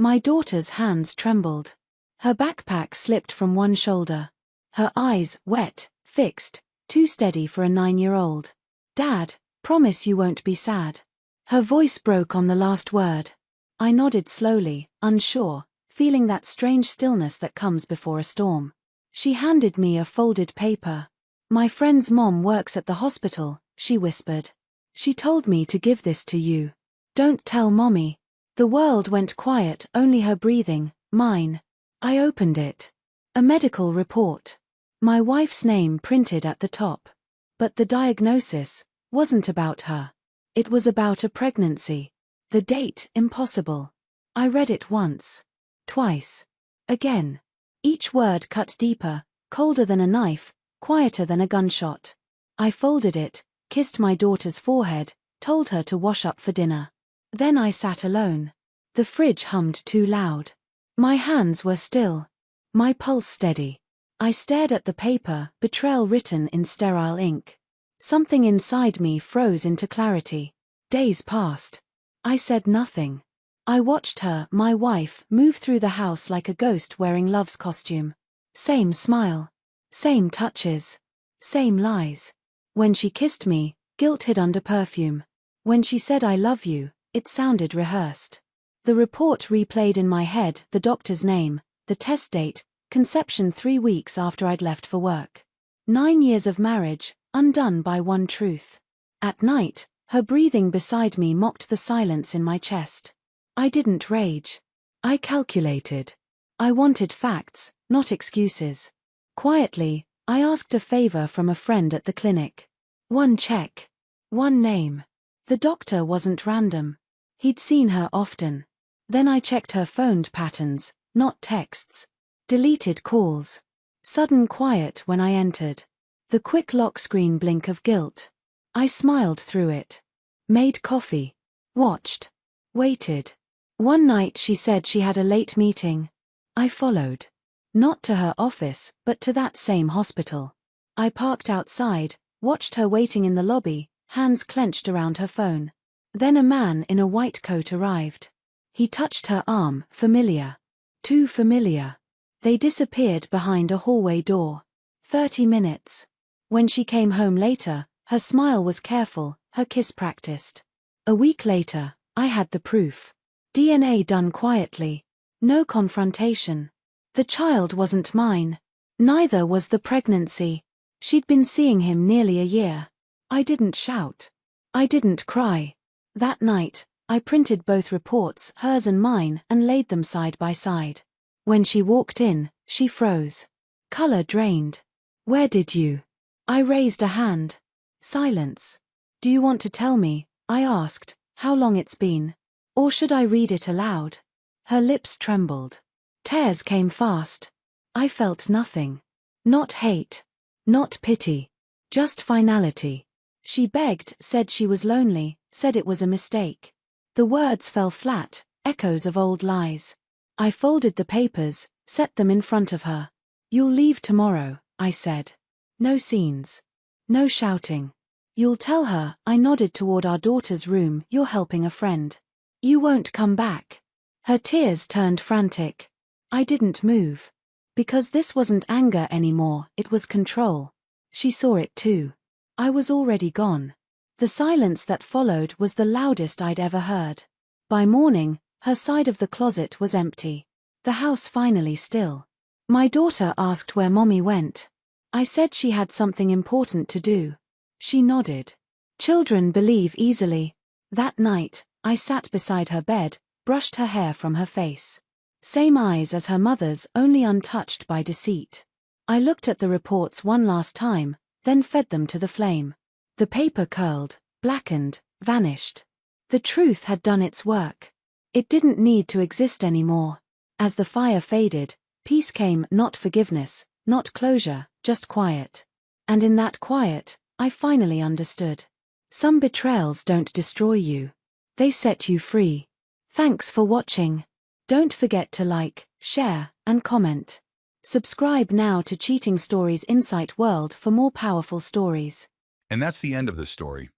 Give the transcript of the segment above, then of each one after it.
My daughter's hands trembled. Her backpack slipped from one shoulder. Her eyes, wet, fixed, too steady for a 9-year-old. Dad, promise you won't be sad. Her voice broke on the last word. I nodded slowly, unsure, feeling that strange stillness that comes before a storm. She handed me a folded paper. My friend's mom works at the hospital, she whispered. She told me to give this to you. Don't tell Mommy. The world went quiet, only her breathing, mine. I opened it. A medical report. My wife's name printed at the top. But the diagnosis wasn't about her. It was about a pregnancy. The date, impossible. I read it once. Twice. Again. Each word cut deeper, colder than a knife, quieter than a gunshot. I folded it, kissed my daughter's forehead, told her to wash up for dinner. Then I sat alone. The fridge hummed too loud. My hands were still. My pulse steady. I stared at the paper, betrayal written in sterile ink. Something inside me froze into clarity. Days passed. I said nothing. I watched her, my wife, move through the house like a ghost wearing love's costume. Same smile. Same touches. Same lies. When she kissed me, guilt hid under perfume. When she said I love you, it sounded rehearsed. The report replayed in my head, the doctor's name, the test date, conception 3 weeks after I'd left for work. 9 years of marriage, undone by one truth. At night, her breathing beside me mocked the silence in my chest. I didn't rage. I calculated. I wanted facts, not excuses. Quietly, I asked a favor from a friend at the clinic. One check. One name. The doctor wasn't random. He'd seen her often. Then I checked her phoned patterns, not texts. Deleted calls. Sudden quiet when I entered. The quick lock screen blink of guilt. I smiled through it. Made coffee. Watched. Waited. One night she said she had a late meeting. I followed. Not to her office, but to that same hospital. I parked outside, watched her waiting in the lobby, hands clenched around her phone. Then a man in a white coat arrived. He touched her arm, familiar. Too familiar. They disappeared behind a hallway door. 30 minutes. When she came home later, her smile was careful, her kiss practiced. A week later, I had the proof. DNA done quietly. No confrontation. The child wasn't mine. Neither was the pregnancy. She'd been seeing him nearly a year. I didn't shout. I didn't cry. That night, I printed both reports, hers and mine, and laid them side by side. When she walked in, she froze. Color drained. Where did you? I raised a hand. Silence. Do you want to tell me, I asked, how long it's been? Or should I read it aloud? Her lips trembled. Tears came fast. I felt nothing. Not hate. Not pity. Just finality. She begged, said she was lonely, said it was a mistake. The words fell flat, echoes of old lies. I folded the papers, set them in front of her. You'll leave tomorrow, I said. No scenes. No shouting. You'll tell her, I nodded toward our daughter's room, you're helping a friend. You won't come back. Her tears turned frantic. I didn't move. Because this wasn't anger anymore, it was control. She saw it too. I was already gone. The silence that followed was the loudest I'd ever heard. By morning, her side of the closet was empty. The house finally still. My daughter asked where Mommy went. I said she had something important to do. She nodded. Children believe easily. That night, I sat beside her bed, brushed her hair from her face. Same eyes as her mother's, only untouched by deceit. I looked at the reports one last time, then fed them to the flame. The paper curled, blackened, vanished. The truth had done its work. It didn't need to exist anymore. As the fire faded, peace came, not forgiveness, not closure, just quiet. And in that quiet, I finally understood. Some betrayals don't destroy you. They set you free. Thanks for watching. Don't forget to like, share, and comment. Subscribe now to Cheating Stories Insight World for more powerful stories. And that's the end of this story.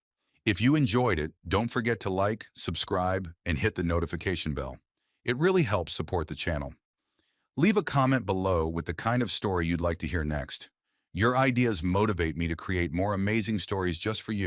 If you enjoyed it, don't forget to like, subscribe, and hit the notification bell. It really helps support the channel. Leave a comment below with the kind of story you'd like to hear next. Your ideas motivate me to create more amazing stories just for you.